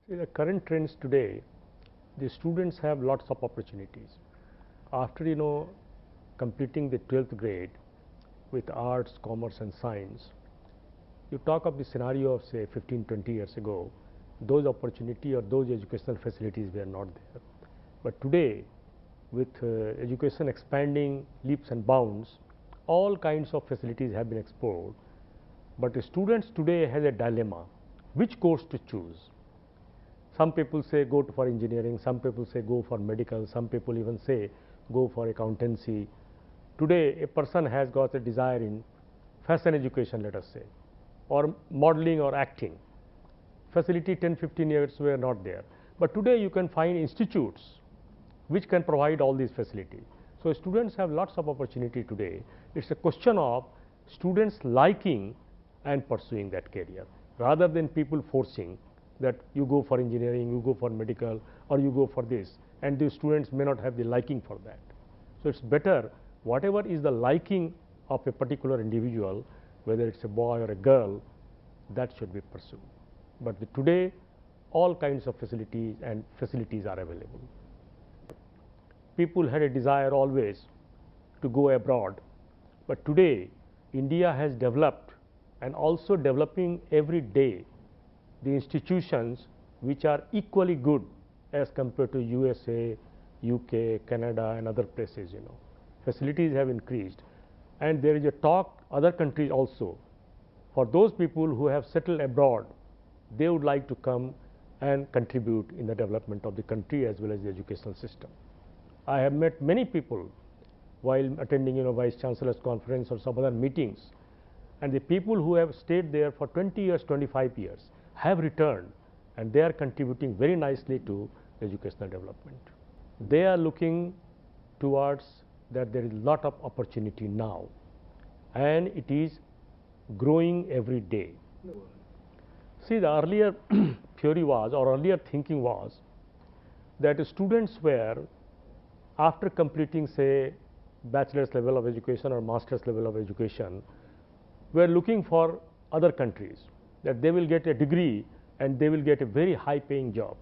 See, the current trends today, the students have lots of opportunities. After completing the 12th grade with arts, commerce and science, you talk of the scenario of say 15-20 years ago, those opportunity or those educational facilities were not there. But today, with education expanding leaps and bounds, all kinds of facilities have been explored. But the students today has a dilemma, which course to choose. Some people say go for engineering, some people say go for medical, some people even say go for accountancy. Today, a person has got a desire in fashion education, let us say, or modeling or acting. Facility 10-15 years were not there. But today you can find institutes which can provide all these facilities. So, students have lots of opportunity today. It is a question of students liking and pursuing that career rather than people forcing that you go for engineering, you go for medical or you go for this, and the students may not have the liking for that. So, it is better whatever is the liking of a particular individual, whether it is a boy or a girl, that should be pursued. But today all kinds of facilities are available. People had a desire always to go abroad, but today India has developed and also developing every day the institutions which are equally good as compared to USA, UK, Canada and other places. Facilities have increased, and there is a talk other countries also. For those people who have settled abroad, they would like to come and contribute in the development of the country as well as the educational system. I have met many people while attending Vice Chancellor's conference or some other meetings, and the people who have stayed there for 20 years, 25 years have returned, and they are contributing very nicely to educational development. They are looking towards that there is a lot of opportunity now, and it is growing every day. See, the earlier theory was, or earlier thinking was, that students were, after completing say bachelor's level of education or master's level of education, were looking for other countries, that they will get a degree and they will get a very high paying job.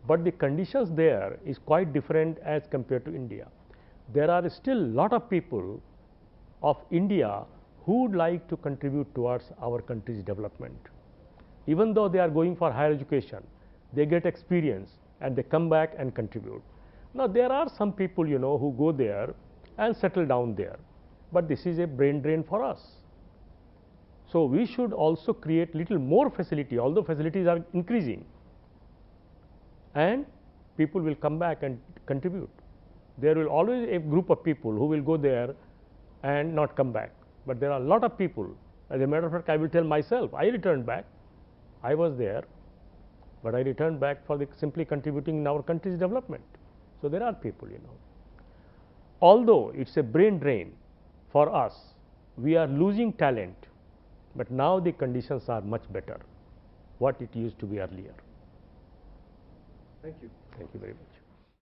But the conditions there is quite different as compared to India. There are still lot of people of India who would like to contribute towards our country's development. Even though they are going for higher education, they get experience and they come back and contribute. Now, there are some people who go there and settle down there, but this is a brain drain for us. So, we should also create little more facility, although facilities are increasing, and people will come back and contribute. There will always a group of people who will go there and not come back, but there are a lot of people. As a matter of fact, I will tell myself, I returned back. I was there, but I returned back for simply contributing in our country's development. So, there are people. Although it is a brain drain for us, we are losing talent, but now the conditions are much better what it used to be earlier. Thank you. Thank you very much.